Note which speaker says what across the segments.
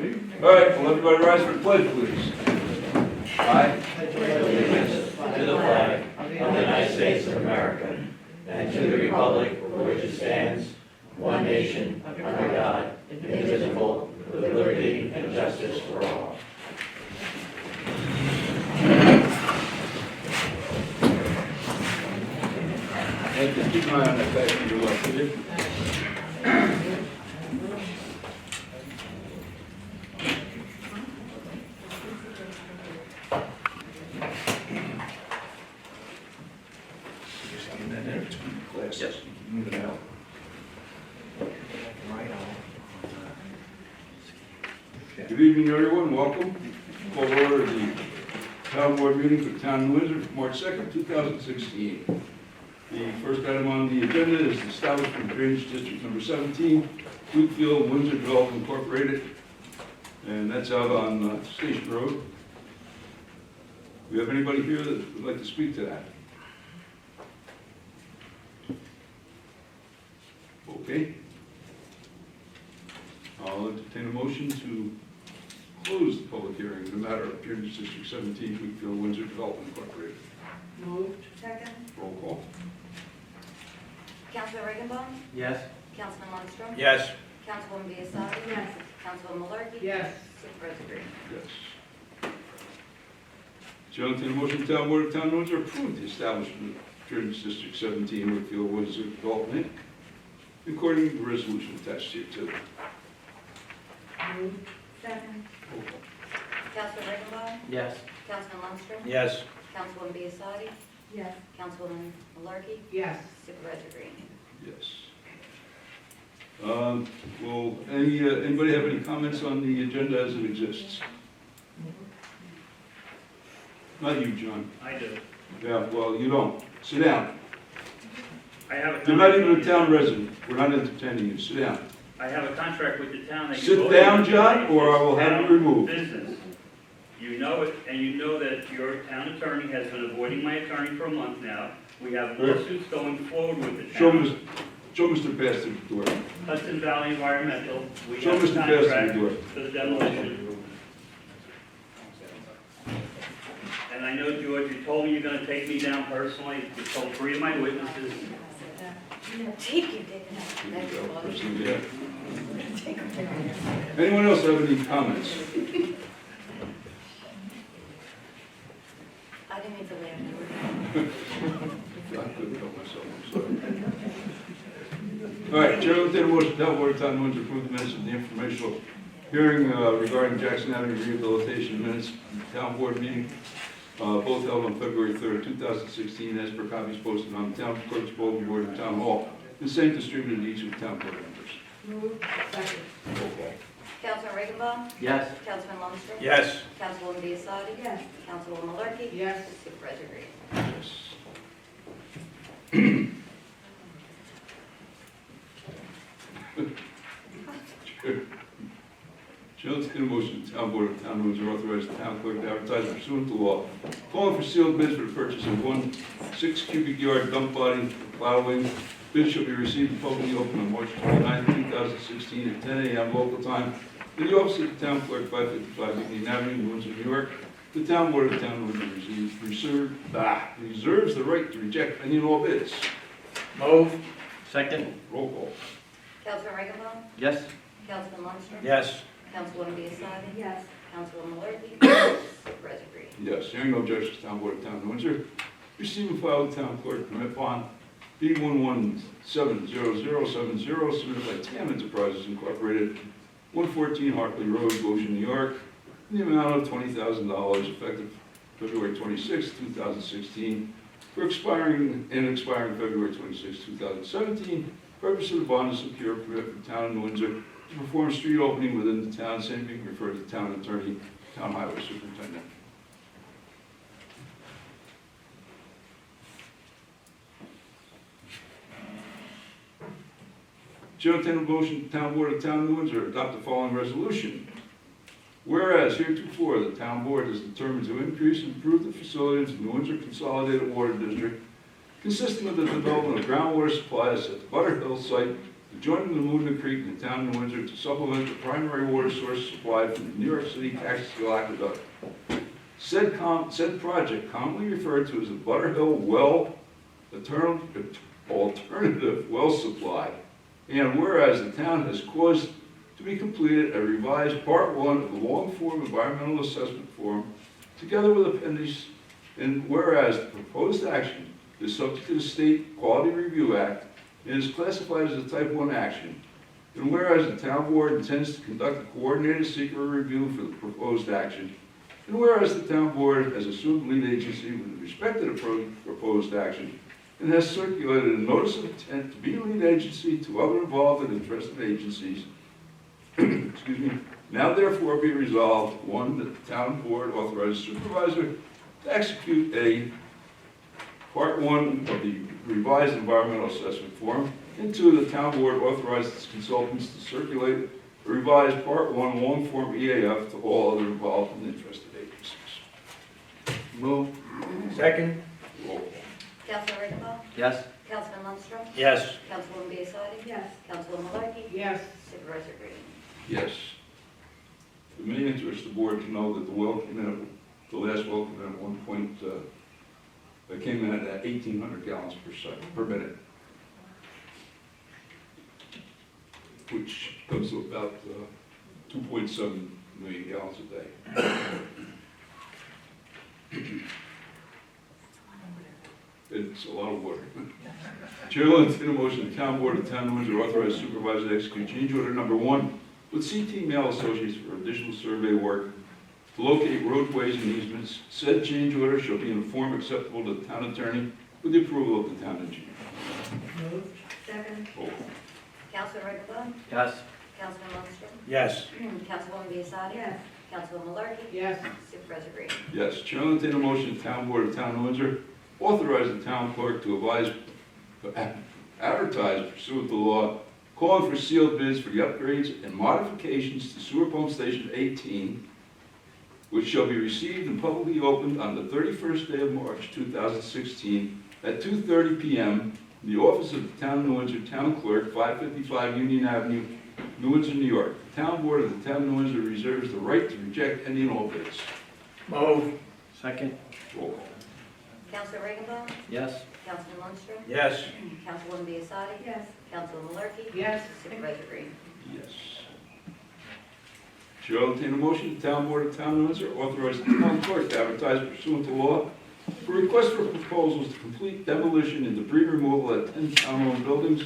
Speaker 1: All right, will everybody rise for the pledge, please? I
Speaker 2: Allegiance to the flag of the United States of America and to the republic for which it stands, one nation, under God, indivisible, with liberty and justice for all.
Speaker 1: And just keep an eye on that back to your left, will you? Just get that there between the glasses.
Speaker 2: Yes.
Speaker 1: Move it out. Good evening, everyone. Welcome. Call to order the town board meeting for the town of Windsor, March 2nd, 2016. The first item on the agenda is the establishment of Drainage District Number 17, Wheatfield, Windsor Development Incorporated, and that's out on Station Road. Do we have anybody here that would like to speak to that? Okay. I'll entertain a motion to close the public hearing in the matter of Drainage District 17, Wheatfield, Windsor Development Incorporated.
Speaker 3: Moved. Second.
Speaker 1: Roll call.
Speaker 4: Councilman Regenbaum?
Speaker 2: Yes.
Speaker 4: Councilman Lundstrom?
Speaker 2: Yes.
Speaker 4: Councilwoman Biassadi?
Speaker 3: Yes.
Speaker 4: Councilwoman Malarkey?
Speaker 3: Yes.
Speaker 4: Supervisor Green?
Speaker 1: Yes. Chair, entertain a motion, town board of town of Windsor approve the establishment of Drainage District 17, Wheatfield, Windsor Development, Inc., according to the resolution attached here to.
Speaker 3: Moved. Second.
Speaker 1: Roll call.
Speaker 4: Councilman Regenbaum?
Speaker 2: Yes.
Speaker 4: Councilman Lundstrom?
Speaker 2: Yes.
Speaker 4: Councilwoman Biassadi?
Speaker 3: Yes.
Speaker 4: Councilwoman Malarkey?
Speaker 3: Yes.
Speaker 4: Supervisor Green?
Speaker 1: Yes. Will anybody have any comments on the agenda as it exists? Not you, John.
Speaker 5: I do.
Speaker 1: Yeah, well, you don't. Sit down.
Speaker 5: I have a.
Speaker 1: You're not even a town resident. We're not entertaining you. Sit down.
Speaker 5: I have a contract with the town that. you
Speaker 1: Sit
Speaker 5: voted
Speaker 1: down,
Speaker 5: to
Speaker 1: John,
Speaker 5: make
Speaker 1: or I
Speaker 5: this
Speaker 1: will have you
Speaker 5: town
Speaker 1: removed.
Speaker 5: Business. You know it, and you know that your town attorney has been avoiding my attorney for a month now. We have lawsuits going forward with the
Speaker 1: Show
Speaker 5: town.
Speaker 1: Mr. Bastard the door.
Speaker 5: Hudson Valley Environmental, we
Speaker 1: Show
Speaker 5: have a
Speaker 1: Mr. Bastard the
Speaker 5: contract
Speaker 1: door.
Speaker 5: for the demolition. And I know, George, you told me you're gonna take me down personally. You told 3 of my witnesses.
Speaker 4: Take your dick
Speaker 1: There you go.
Speaker 4: out.
Speaker 1: Person, yeah. Anyone else have any comments?
Speaker 4: I didn't mean to laugh.
Speaker 1: I couldn't help myself, I'm sorry. All right, Chair, will take a motion, town board of town of Windsor approve the minutes of the informational hearing regarding Jackson Avenue rehabilitation minutes, town board meeting, both held on February 3rd, 2016, as per copies posted on the town clerk's bulletin board of town hall, the same distributed to each of the town board members.
Speaker 3: Moved. Second.
Speaker 1: Roll call.
Speaker 4: Councilman Regenbaum?
Speaker 2: Yes.
Speaker 4: Councilman Lundstrom?
Speaker 2: Yes.
Speaker 4: Councilwoman Biassadi?
Speaker 3: Yes.
Speaker 4: Councilwoman Malarkey?
Speaker 3: Yes.
Speaker 4: Supervisor Green?
Speaker 1: Yes. Chair, will take a motion, the town board of town of Windsor authorize the town clerk to advertise pursuant to law, calling for sealed bids for the purchase of 1 6 cubic yard dump body for plowing. Bids shall be received and publicly open on March 29, 2016 at 10 a.m. local time in the office of the town clerk, 555 Union Avenue, Windsor, New York. The town board of town of Windsor reserves the right to reject any and all bids.
Speaker 2: Move. Second.
Speaker 1: Roll call.
Speaker 4: Councilman Regenbaum?
Speaker 2: Yes.
Speaker 4: Councilman Lundstrom?
Speaker 2: Yes.
Speaker 4: Councilwoman Biassadi?
Speaker 3: Yes.
Speaker 4: Councilwoman Malarkey? Supervisor Green?
Speaker 1: Yes, hearing no objections, town board of town of Windsor. Receive and file with town clerk permit bond B117070 submitted by TAM Enterprises Incorporated, 114 Hartley Road, Goshen, New York, in the amount of $20,000 effective February 26, 2016, for expiring February 26, 2017. Purpose of the bond is to secure a permit for town of Windsor to perform street opening within the town, same being referred to the town attorney, town highway superintendent. Chair will entertain a motion, the town board of town of Windsor adopt the following resolution. Whereas heretofore the town board has determined to increase and improve the facilities of New Windsor Consolidated Water District, consisting of the development of groundwater supplies at the Butter Hill site, adjoining the Moon Creek in the town of New Windsor to supplement the primary water source supplied from the New York City Taxi Aqueduct. Said project, commonly referred to as the Butterhill Well Alternative Well Supply. And whereas the town has caused to be completed a revised Part 1 of the long-form environmental assessment form, together with appendix, and whereas the proposed action is subject to the State Quality Review Act and is classified as a Type 1 action, and whereas the town board intends to conduct a coordinated secret review for the proposed action, and whereas the town board has assumed lead agency with respect to the proposed action, and has circulated a notice of intent to be lead agency to other involved and interested agencies, excuse me, now therefore be resolved, one, that the town board authorizes supervisor to execute a Part 1 of the revised environmental assessment form, and two, the town board authorizes its consultants to circulate a revised Part 1 long-form EAF to all other involved and interested agencies.
Speaker 2: Move. Second.
Speaker 1: Roll call.
Speaker 4: Councilman Riggenbach?
Speaker 2: Yes.
Speaker 4: Councilman Lundstrom?
Speaker 2: Yes.
Speaker 4: Councilwoman Biassiatti?
Speaker 3: Yes.
Speaker 4: Councilwoman Malarkey?
Speaker 3: Yes.
Speaker 4: Supervisor Green?
Speaker 1: Yes. It may interest the board to know that the well came in, the last well came in at one point, it came in at 1,800 gallons per minute, which comes to about 2.7 million gallons a day. It's a lot of water. Chair will entertain a motion, the town board of the town of Windsor authorize supervisor to execute change order number 1 with CT Mail Associates for additional survey work to locate roadways and easements. Said change order shall be in a form acceptable to the town attorney with the approval of the town engineer.
Speaker 3: Moved. Second.
Speaker 1: Roll call.
Speaker 4: Councilman Riggenbach?
Speaker 2: Yes.
Speaker 4: Councilman Lundstrom?
Speaker 2: Yes.
Speaker 4: Councilwoman Biassiatti?
Speaker 3: Yes.
Speaker 4: Councilwoman Malarkey?
Speaker 3: Yes.
Speaker 4: Supervisor Green?
Speaker 1: Yes, Chair will entertain a motion, the town board of the town of Windsor authorize the town clerk to advertise pursuant to law, calling for sealed bids for the upgrades and modifications to sewer pump station 18, which shall be received and publicly opened on the 31st day of March 2016 at 2:30 p.m. in the office of the town of New Windsor, town clerk, 555 Union Avenue, New Windsor, New York. The town board of the town of New Windsor reserves the right to reject any and all bids.
Speaker 2: Move. Second.
Speaker 1: Roll call.
Speaker 4: Councilman Riggenbach?
Speaker 2: Yes.
Speaker 4: Councilman Lundstrom?
Speaker 2: Yes.
Speaker 4: Councilwoman Biassiatti?
Speaker 3: Yes.
Speaker 4: Councilwoman Malarkey?
Speaker 3: Yes.
Speaker 4: Supervisor Green?
Speaker 1: Yes. Chair will entertain a motion, the town board of the town of Windsor authorize the town clerk to advertise pursuant to law for request for proposals to complete demolition and debris removal at 10 town-owned buildings,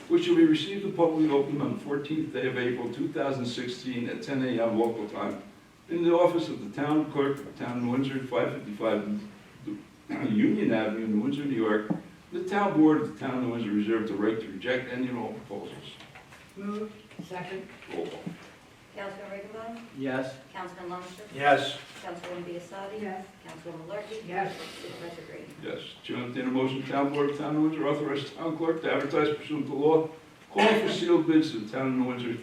Speaker 1: which will be received and publicly opened on the 14th day of April 2016 at 10 a.m. local time in the office of the town clerk of the town of Windsor, 555 Union Avenue, New Windsor, New York. The town board of the town of Windsor reserves the right to reject any and all proposals.
Speaker 3: Moved. Second.
Speaker 1: Roll call.
Speaker 4: Councilman Riggenbach?
Speaker 2: Yes.
Speaker 4: Councilman Lundstrom?
Speaker 2: Yes.
Speaker 4: Councilwoman Biassiatti?
Speaker 3: Yes.
Speaker 4: Councilwoman Malarkey?
Speaker 3: Yes.
Speaker 4: Supervisor Green?
Speaker 1: Yes. Chair will entertain a motion, town board of the town of Windsor authorize the town clerk to advertise pursuant to law, calling for sealed bids to the town of New Windsor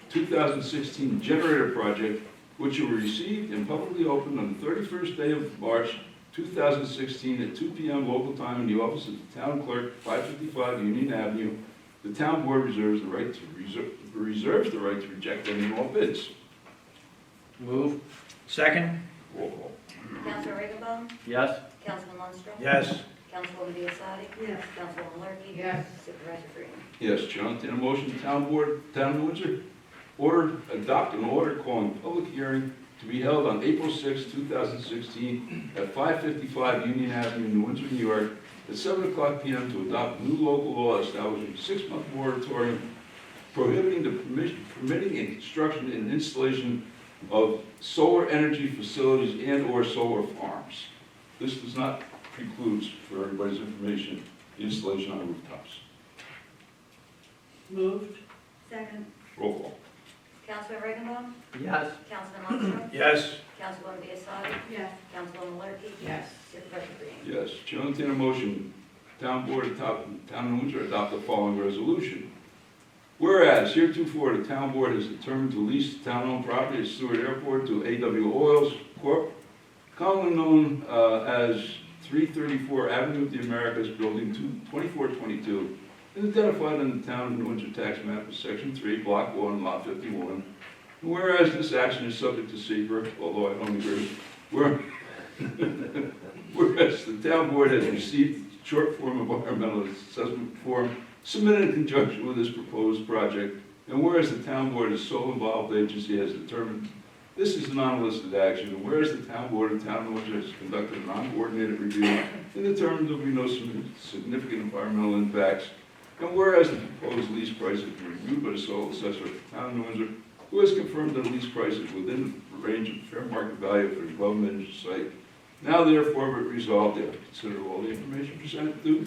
Speaker 1: 2016 generator project, which will be received and publicly opened on the 31st day of March 2016 at 2 p.m. local time in the office of the town clerk, 555 Union Avenue. The town board reserves the right to reject any and all bids.
Speaker 2: Move. Second.
Speaker 1: Roll call.
Speaker 4: Councilman Riggenbach?
Speaker 2: Yes.
Speaker 4: Councilman Lundstrom?
Speaker 2: Yes.
Speaker 4: Councilwoman Biassiatti?
Speaker 3: Yes.
Speaker 4: Councilwoman Malarkey?
Speaker 3: Yes.
Speaker 4: Supervisor Green?
Speaker 1: Yes, Chair will entertain a motion, town board, town of Windsor, adopt an order calling public hearing to be held on April 6, 2016 at 555 Union Avenue, New Windsor, New York, at 7:00 p.m. to adopt new local law establishing a 6-month moratorium prohibiting the permitting and construction and installation of solar energy facilities and/or solar farms. This does not preclude, for everybody's information, the installation on rooftops.
Speaker 3: Moved. Second.
Speaker 1: Roll call.
Speaker 4: Councilman Riggenbach?
Speaker 2: Yes.
Speaker 4: Councilman Lundstrom?
Speaker 2: Yes.
Speaker 4: Councilwoman Biassiatti?
Speaker 3: Yes.
Speaker 4: Councilwoman Malarkey?
Speaker 3: Yes.
Speaker 4: Supervisor Green?
Speaker 1: Yes, Chair will entertain a motion, town board of town of Windsor adopt the following resolution. Whereas heretofore the town board has determined to lease the town-owned property at Stewart Airport to AW Oils Corp., commonly known as 334 Avenue of the Americas, Building 2422, and identified in the town of New Windsor tax map as section 3, block 1, lot 51. And whereas this action is subject to secret, although I don't agree, whereas the town board has received short form environmental assessment form submitted in conjunction with this proposed project, and whereas the town board as sole involved agency has determined this is a non-listed action, and whereas the town board of town of Windsor has conducted a non-coordinated review and determined there will be no significant environmental impacts, and whereas the proposed lease price has been reviewed by the sole assessor of the town of Windsor, who has confirmed that the lease price is within the range of fair market value for the above-mentioned site, now therefore be resolved that consider all the information presented to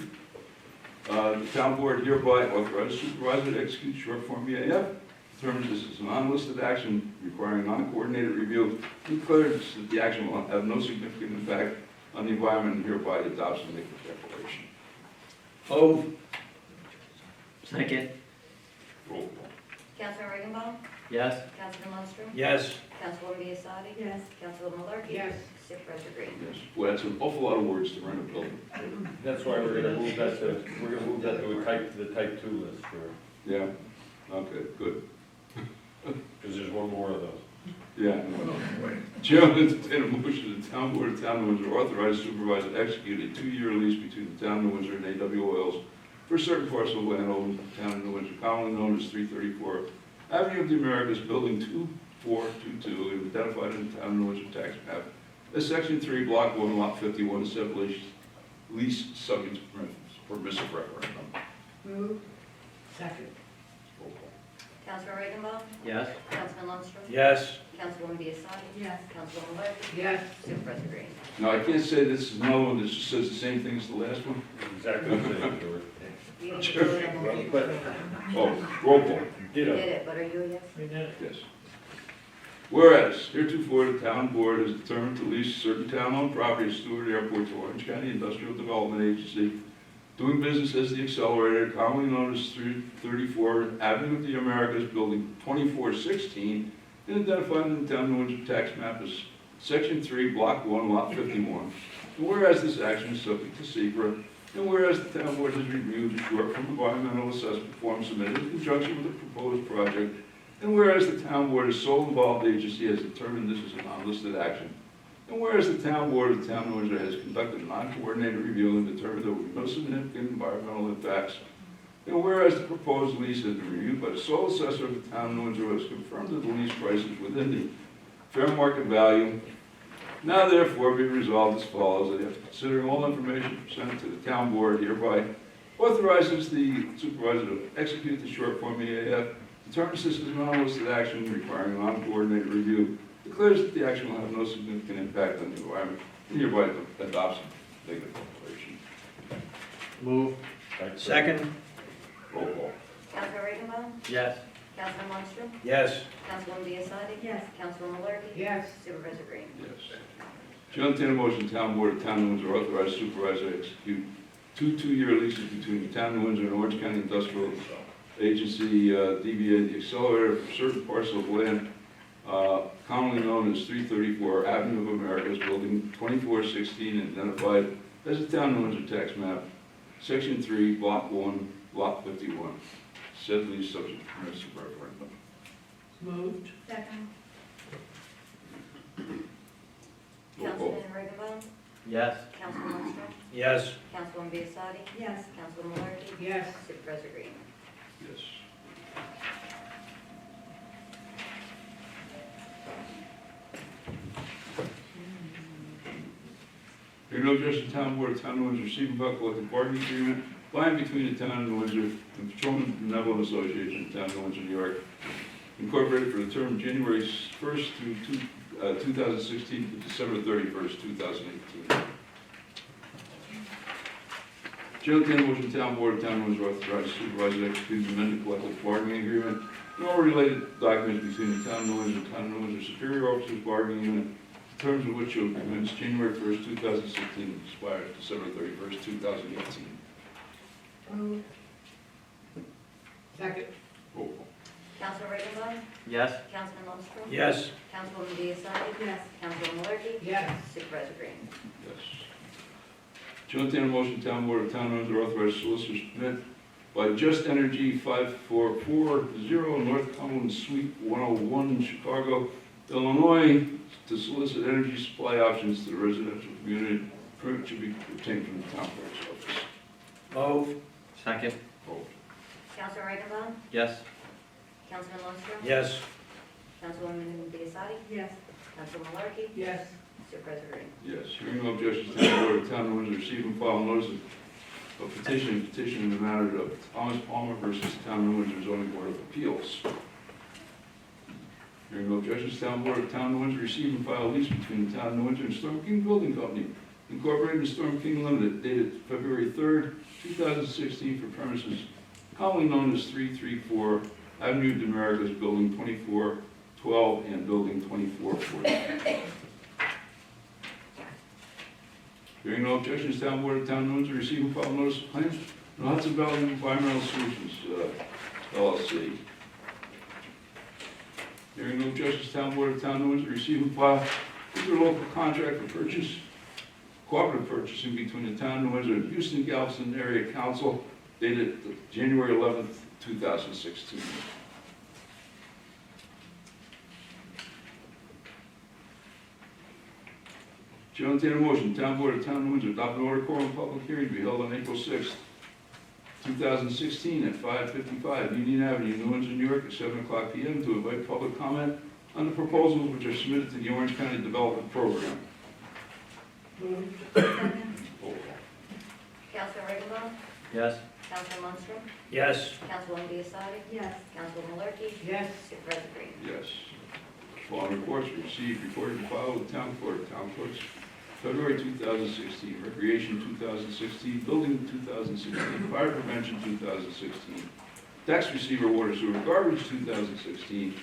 Speaker 1: the town board hereby authorizes supervisor to execute short form EAF, determines this is a non-listed action requiring non-coordinated review, and declares that the action will have no significant impact on the environment, and hereby adopts and makes a declaration.
Speaker 2: Move. Second.
Speaker 1: Roll call.
Speaker 4: Councilman Regenbaum?
Speaker 2: Yes.
Speaker 4: Councilman Lundstrom?
Speaker 2: Yes.
Speaker 4: Councilwoman Biassiatti?
Speaker 3: Yes.
Speaker 4: Councilwoman Malarkey?
Speaker 3: Yes.
Speaker 4: Supervisor Green?
Speaker 1: Yes. Well, that's an awful lot of words to run a building.
Speaker 6: That's why we're gonna move that to, the type 2 list,
Speaker 1: Yeah? Okay, good.
Speaker 6: because there's one more of those.
Speaker 1: Yeah. Chair will entertain a motion that the town board of town of Windsor authorize supervisor to execute a 2-year lease between the town of Windsor and AW Oils for a certain parcel of land owned by the town of New Windsor, commonly known as 334 Avenue of the Americas, building 2422, and identified in the town of New Windsor tax map as section 3, block 1, lot 51, said lease subject to permissive referendum.
Speaker 3: Move. Second.
Speaker 1: Roll call.
Speaker 4: Councilman Regenbaum?
Speaker 2: Yes.
Speaker 4: Councilman Lundstrom?
Speaker 2: Yes.
Speaker 4: Councilwoman Biassiatti?
Speaker 3: Yes.
Speaker 4: Councilwoman Malarkey?
Speaker 3: Yes.
Speaker 4: Supervisor Green?
Speaker 1: Now, I can't say this is another one that just says the same thing as the last one.
Speaker 6: Exactly the same, George.
Speaker 4: You need to vote on the
Speaker 6: But-
Speaker 1: Oh, roll call.
Speaker 4: You did it, but are you a yes?
Speaker 2: We did it.
Speaker 1: Yes. Whereas heretofore the town board has determined to lease certain town-owned property at Stewart Airport to Orange County Industrial Development Agency, doing business as the Accelerator, commonly known as 334 Avenue of the Americas, building 2416, and identified in the town of New Windsor tax map as section 3, block 1, lot 51. And whereas this action is subject to secret, and whereas the town board has reviewed the short form environmental assessment form submitted in conjunction with the proposed project, and whereas the town board as sole involved agency has determined this is a non-listed action, and whereas the town board of the town of Windsor has conducted a non-coordinated review and determined there will be no significant environmental impacts, and whereas the proposed lease has been reviewed by the sole assessor of the town of Windsor, who has confirmed that the lease price is within the fair market value, now therefore be resolved as follows, that after considering all information presented to the town board, hereby authorizes the supervisor to execute the short form EAF, determines this is a non-listed action requiring non-coordinated review, declares that the action will have no significant impact on the environment, and hereby adopts a negative declaration.
Speaker 2: Move. Second.
Speaker 1: Roll call.
Speaker 4: Councilman Regenbaum?
Speaker 2: Yes.
Speaker 4: Councilman Lundstrom?
Speaker 2: Yes.
Speaker 4: Councilwoman Biassiatti?
Speaker 3: Yes.
Speaker 4: Councilwoman Malarkey?
Speaker 3: Yes.
Speaker 4: Supervisor Green?
Speaker 1: Yes. Shall entertain a motion, town board of town of Windsor authorize supervisor to execute 2 2-year leases between the town of Windsor and Orange County Industrial Agency, DBA, the Accelerator, for certain parcel of land commonly known as 334 Avenue of Americas, building 2416, and identified as the town of Windsor tax map, section 3, block 1, lot 51. Said lease subject to permissive referendum.
Speaker 3: Moved. Second.
Speaker 1: Roll call.
Speaker 4: Councilman Regenbaum?
Speaker 2: Yes.
Speaker 4: Councilman Lundstrom?
Speaker 2: Yes.
Speaker 4: Councilwoman Biassiatti?
Speaker 3: Yes.
Speaker 4: Councilwoman Malarkey?
Speaker 3: Yes.
Speaker 4: Supervisor Green?
Speaker 1: Yes. Hearing no objection, town board of town of Windsor receiving about collective bargaining agreement by and between the town of Windsor and Patrolman Benevolent Association, town of Windsor, New York, incorporated for the term January 1st through 2016 to December 31st, 2018. Chair will entertain a motion, town board of town of Windsor authorize supervisor to execute the amended collective bargaining agreement and all related documents between the town of Windsor and town of Windsor Superior Officers Bargaining Unit, the terms of which shall commence January 1st, 2016, and expire December 31st, 2018.
Speaker 3: Moved. Second.
Speaker 1: Roll call.
Speaker 4: Councilman Regenbaum?
Speaker 2: Yes.
Speaker 4: Councilman Lundstrom?
Speaker 2: Yes.
Speaker 4: Councilwoman Biassiatti?
Speaker 3: Yes.
Speaker 4: Councilwoman Malarkey?
Speaker 3: Yes.
Speaker 4: Supervisor Green?
Speaker 1: Yes. Chair will entertain a motion, town board of town of Windsor authorize solicitor submit by Just Energy 5440 North Cumberland Suite 101, Chicago, Illinois, to solicit energy supply options to the residential community. Permit should be obtained from the town clerk's office.
Speaker 2: Move.
Speaker 6: Second.
Speaker 1: Vote.
Speaker 4: Councilor Eichelbaum?
Speaker 6: Yes.
Speaker 4: Councilman Lundstrom?
Speaker 2: Yes.
Speaker 4: Councilwoman Biassiatti?
Speaker 3: Yes.
Speaker 4: Councilman Malarkey?
Speaker 3: Yes.
Speaker 4: Mr. President.
Speaker 1: Yes, hearing no objections to the order, the town of Windsor receive and file notice of petition in the matter of Thomas Palmer versus Town of Windsor zoning board of appeals. Hearing no objections, town board of Town of Windsor receive and file a lease between the Town of Windsor and Storm King Building Company, Incorporated and Storm King Limited, dated February 3rd, 2016, for premises commonly known as 334 Avenue de Americas, Building 2412 and Building 2440. Hearing no objections, town board of Town of Windsor receive and file notice of claims from Hudson Valley Environmental Solutions, LLC. Hearing no objections, town board of Town of Windsor receive and file interlocal contract for purchase, cooperative purchasing between the Town of Windsor and Houston Galveston Area Council, dated January 11th, 2016. Chair will entertain a motion, town board of Town of Windsor adopt an order calling a public hearing to be held on April 6th, 2016 at 555 Union Avenue, New Windsor, New York, at 7 o'clock p.m. to invite public comment on the proposals which are submitted to the Orange County Development Program.
Speaker 3: Moved.
Speaker 1: Roll call.
Speaker 4: Councilor Eichelbaum?
Speaker 6: Yes.
Speaker 4: Councilman Lundstrom?
Speaker 2: Yes.
Speaker 4: Councilwoman Biassiatti?
Speaker 3: Yes.
Speaker 4: Councilman Malarkey?
Speaker 3: Yes.
Speaker 4: Mr. President.
Speaker 1: Yes. Following reports were received, recorded, and filed with town clerk, town clerks, February 2016, recreation 2016, building 2016, fire prevention 2016, tax receiver water sewer garbage 2016,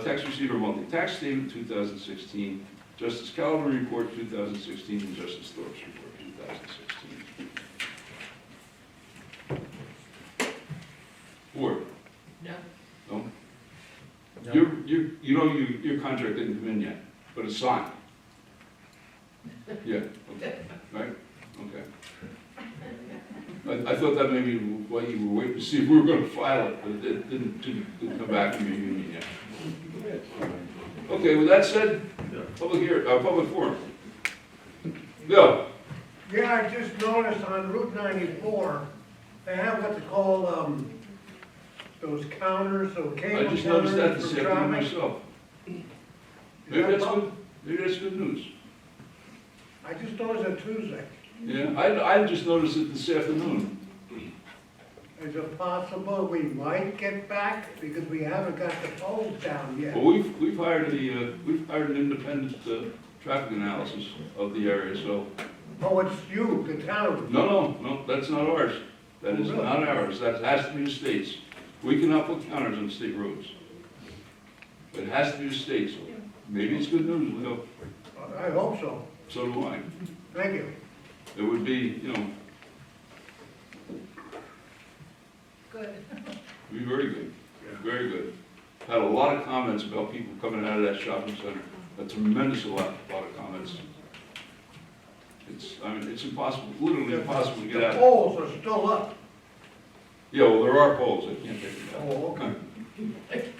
Speaker 1: tax receiver monthly tax statement 2016, Justice Calvin report 2016, and Justice Thorpe's report 2016. Board,
Speaker 3: No.
Speaker 1: no?
Speaker 2: No.
Speaker 1: Your contract didn't come in yet, but it's signed. Yeah, okay, right, okay. I thought that maybe why you were waiting to see if we were gonna file it, but it didn't come back from your union yet. Okay, with that said, public forum. Bill?
Speaker 7: Yeah, I just noticed on Route 94, they have what they call, those counters, or cable
Speaker 1: I just noticed that
Speaker 7: counters
Speaker 1: this
Speaker 7: for
Speaker 1: afternoon
Speaker 7: traffic.
Speaker 1: myself.
Speaker 7: Is
Speaker 1: Maybe
Speaker 7: that
Speaker 1: that's
Speaker 7: po-
Speaker 1: good, maybe that's good news.
Speaker 7: I just noticed it Tuesday.
Speaker 1: Yeah, I just noticed it this afternoon.
Speaker 7: Is it possible we might get back, because we haven't got the poles down yet?
Speaker 1: Well, we've hired an independent traffic analysis of the area, so.
Speaker 7: Oh, it's you, the town.
Speaker 1: No, that's not ours. That is
Speaker 7: Oh, really?
Speaker 1: not ours. That has to be the state's. We cannot put counters on state roads. It has to be the state's. Maybe it's good news, Leo.
Speaker 7: I hope so.
Speaker 1: So do I.
Speaker 7: Thank you.
Speaker 1: It would be,
Speaker 3: Good.
Speaker 1: be very good, very good. Had a lot of comments about people coming out of that shopping center. A tremendous lot of comments. It's impossible, literally impossible to get
Speaker 7: The
Speaker 1: out.
Speaker 7: poles are still up.
Speaker 1: Yeah, well, there are poles. I can't take it down.
Speaker 7: Oh, okay.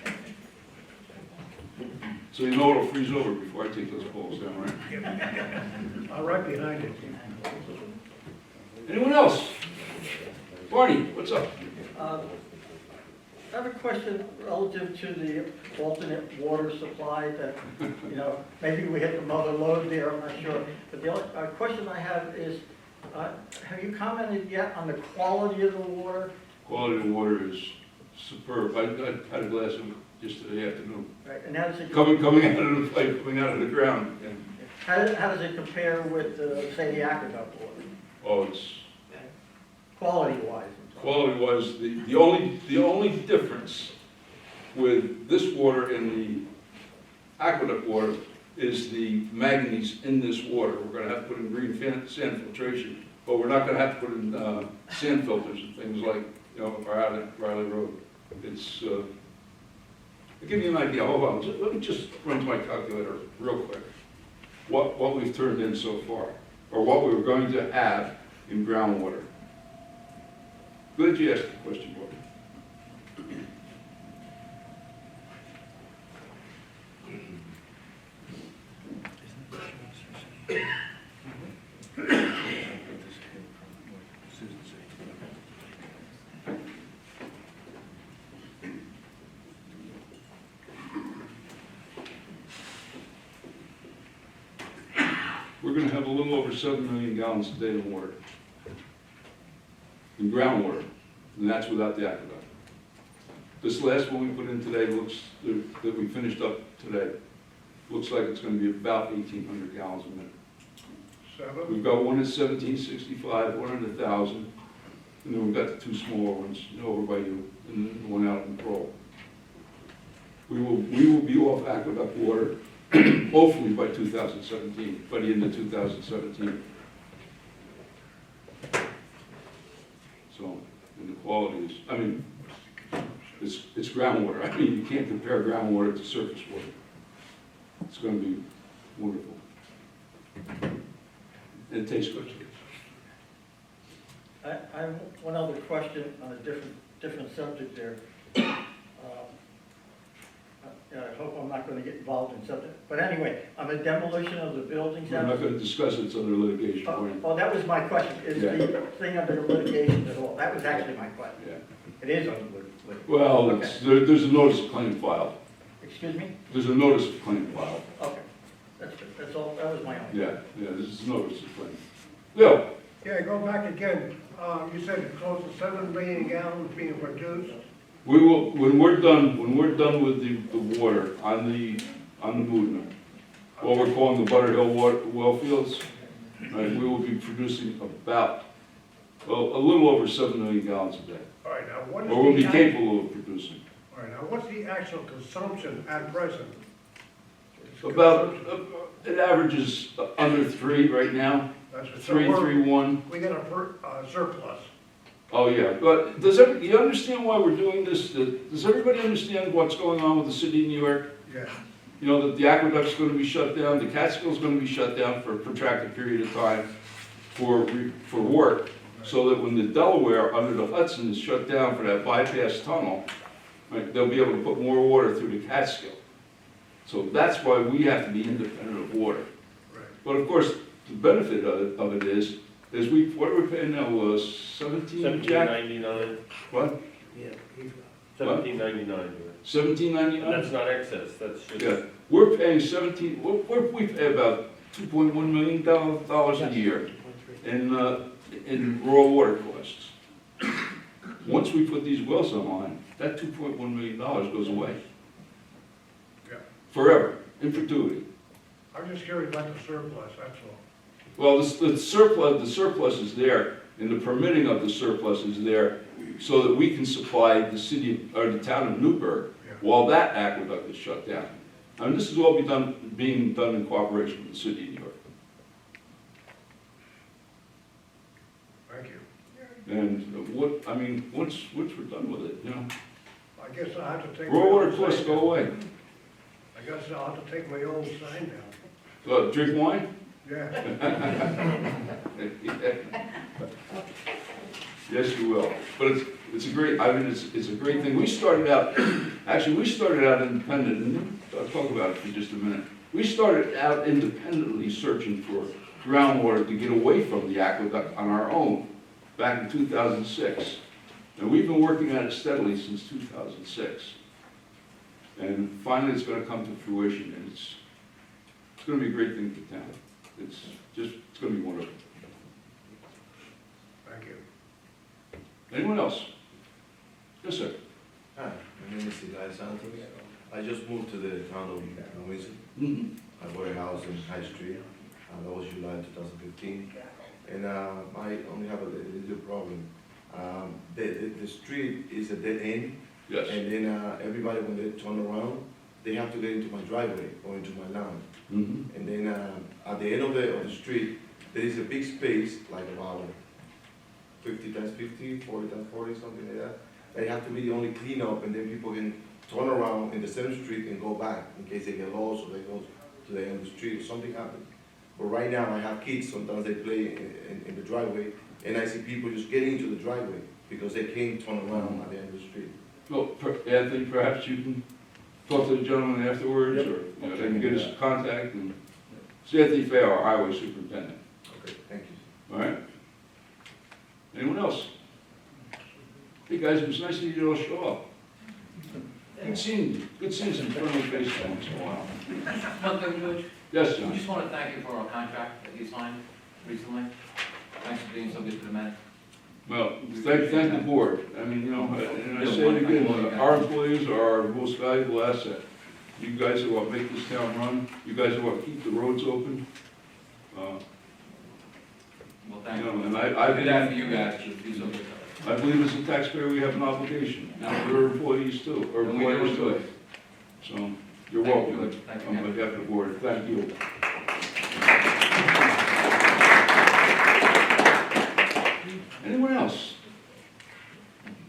Speaker 1: So you know it'll freeze over before I take those poles down, right?
Speaker 7: I'm right behind it.
Speaker 1: Anyone else? Barney, what's up?
Speaker 8: I have a question relative to the alternate water supply that, maybe we hit the mother lode there, I'm not sure. But the only question I have is, have you commented yet on the quality of the water?
Speaker 1: Quality of water is superb. I had a glass of it yesterday afternoon.
Speaker 8: Right, and how does it,
Speaker 1: Coming out of the pipe, coming out of the ground. And,
Speaker 8: how does it compare with, say, the aqueduct water,
Speaker 1: oh, it's,
Speaker 8: quality-wise?
Speaker 1: quality-wise, the only difference with this water and the aqueduct water is the manganese in this water. We're gonna have to put in green sand filtration, but we're not gonna have to put in sand filters and things like, Riley Road. It's, I'll give you an idea. Hold on, let me just run my calculator real quick. What we've turned in so far, or what we were going to have in groundwater. Glad you asked the question, Bob. We're gonna have a little over 7 million gallons a day of water. In groundwater, and that's without the aqueduct. This last one we put in today looks, that we finished up today, looks like it's gonna be about 1,800 gallons a minute.
Speaker 7: 7?
Speaker 1: We've got one at 1765, one at 1,000, and then we've got the two smaller ones, over by you, and then one out in Pearl. We will be off aqueduct water, hopefully by 2017, by the end of 2017. So, and the quality is, I mean, it's groundwater. I mean, you can't compare groundwater to surface water. It's gonna be wonderful. And it tastes good.
Speaker 8: I have one other question on a different subject there. I hope I'm not going to get involved in something, but anyway, on the demolition of the buildings.
Speaker 1: We're not gonna discuss it, it's under litigation.
Speaker 8: Oh, that was my question, is the thing under litigation at all? That was actually my question.
Speaker 1: Yeah.
Speaker 8: It is under litigation.
Speaker 1: Well,
Speaker 8: Okay.
Speaker 1: there's a notice of claim filed.
Speaker 8: Excuse me?
Speaker 1: There's a notice of claim filed.
Speaker 8: Okay, that's good, that's all, that was my only.
Speaker 1: Yeah, this is a notice of claim. Bill?
Speaker 7: Yeah, go back again. You said close to 7 million gallons being produced.
Speaker 1: We will, when we're done with the water on the Moodna, what we're calling the Butter Hill well fields, right, we will be producing about, well, a little over 7 million gallons a day.
Speaker 7: All right, now what is
Speaker 1: Or we'll be
Speaker 7: the,
Speaker 1: capable of producing.
Speaker 7: all right, now what's the actual consumption at present?
Speaker 1: About, it averages under 3 right now,
Speaker 7: That's what-
Speaker 1: 3.31.
Speaker 7: We got a surplus.
Speaker 1: Oh, yeah, but you understand why we're doing this? Does everybody understand what's going on with the city of New York?
Speaker 7: Yeah.
Speaker 1: You know, that the aqueduct's gonna be shut down, the Catskill's gonna be shut down for a protracted period of time for work, so that when the Delaware under the Hudson is shut down for that bypass tunnel, right, they'll be able to put more water through the Catskill. So that's why we have to be independent of water.
Speaker 7: Right.
Speaker 1: But of course, the benefit of it is what are we paying now, 17, Jack?
Speaker 6: $17.99,
Speaker 1: What?
Speaker 6: $17.99.
Speaker 1: $17.99?
Speaker 6: That's not excess, that's just.
Speaker 1: Yeah, we're paying 17, we pay about $2.1 million a year in raw water costs. Once we put these wells online, that $2.1 million goes away.
Speaker 7: Yeah.
Speaker 1: Forever, in perpetuity.
Speaker 7: I'm just curious about the surplus, that's all.
Speaker 1: Well, the surplus is there, and the permitting of the surplus is there so that we can supply the city, or the town of Newburgh,
Speaker 7: Yeah.
Speaker 1: while that aqueduct is shut down. I mean, this is all being done in cooperation with the city of New York.
Speaker 7: Thank you.
Speaker 1: And once we're done with it, you know,
Speaker 7: I guess I'll have to take.
Speaker 1: raw
Speaker 7: my
Speaker 1: water
Speaker 7: old
Speaker 1: costs
Speaker 7: sign
Speaker 1: go
Speaker 7: down.
Speaker 1: away.
Speaker 7: I guess I'll have to take my old sign down.
Speaker 1: Drink wine?
Speaker 7: Yeah.
Speaker 1: Yes, you will. But it's a great, it's a great thing. We started out independent, and I'll talk about it for just a minute. We started out independently searching for groundwater to get away from the aqueduct on our own back in 2006. And we've been working at it steadily since 2006. And finally, it's gonna come to fruition, and it's gonna be a great thing for town. It's gonna be wonderful.
Speaker 7: Thank you.
Speaker 1: Anyone else? Yes, sir.
Speaker 9: Hi, my name is Eli Santos. I just moved to the town of Windsor.
Speaker 1: Mhm.
Speaker 9: I bought a house in High Street. That was July 2015. And I only have a little problem. The street is a dead end.
Speaker 1: Yes.
Speaker 9: And then everybody, when they turn around, they have to get into my driveway or into my lawn.
Speaker 1: Mhm.
Speaker 9: And then at the end of the street, there is a big space, like about 50 times 50, 40 times 40, something like that. They have to be only clean up, and then people can turn around in the same street and go back in case they get lost or they go to the end of the street or something happens. But right now, I have kids, sometimes they play in the driveway, and I see people just getting into the driveway because they can't turn around at the end of the street.
Speaker 1: Well, Anthony, perhaps you can talk to the gentleman afterwards, or, you know, they can get his contact, and it's Anthony Fay, our highway superintendent,
Speaker 9: Okay, thank you.
Speaker 1: all right? Anyone else? Hey, guys, it was nice of you to all show up. Good seeing some friendly faces once in a while.
Speaker 2: One thing, George,
Speaker 1: Yes,
Speaker 2: we
Speaker 1: John?
Speaker 2: just want to thank you for our contract that you signed recently. Thanks for being so good to the men.
Speaker 1: Well, thank the board. I mean, you know, and I say it again, our employees are our most valuable asset. You guys are what make this town run. You guys are what keep the roads open.
Speaker 2: Well,
Speaker 1: You
Speaker 2: thank
Speaker 1: know,
Speaker 2: you.
Speaker 1: and
Speaker 2: I did that for you guys, to be so good to us.
Speaker 1: I believe as a taxpayer, we have an obligation. Now, we're employees too, or
Speaker 2: And we do
Speaker 1: employers
Speaker 2: enjoy
Speaker 1: too.
Speaker 2: it.
Speaker 1: So, you're
Speaker 2: Thank
Speaker 1: welcome.
Speaker 2: you. Thank you,
Speaker 1: On
Speaker 2: man.
Speaker 1: behalf of the board, thank you. Anyone else?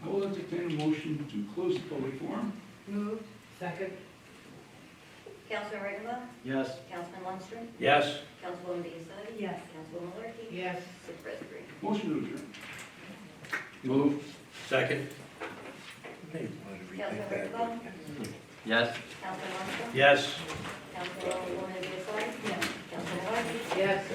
Speaker 1: I will entertain a motion to close the public forum.
Speaker 3: Moved. Second.
Speaker 4: Councilman Riggenbach?
Speaker 8: Yes.
Speaker 4: Councilman Lundstrom?
Speaker 6: Yes.
Speaker 4: Councilwoman Biassiatti?
Speaker 3: Yes.
Speaker 4: Councilwoman Larky?
Speaker 3: Yes.
Speaker 4: Supervisor Green?
Speaker 1: Motion to adjourn.
Speaker 6: Move. Second.
Speaker 4: Councilman Riggenbach?
Speaker 2: Yes.
Speaker 4: Councilman Lundstrom?
Speaker 6: Yes.
Speaker 4: Councilwoman Biassiatti? Yes. Councilwoman Larky?
Speaker 3: Yes.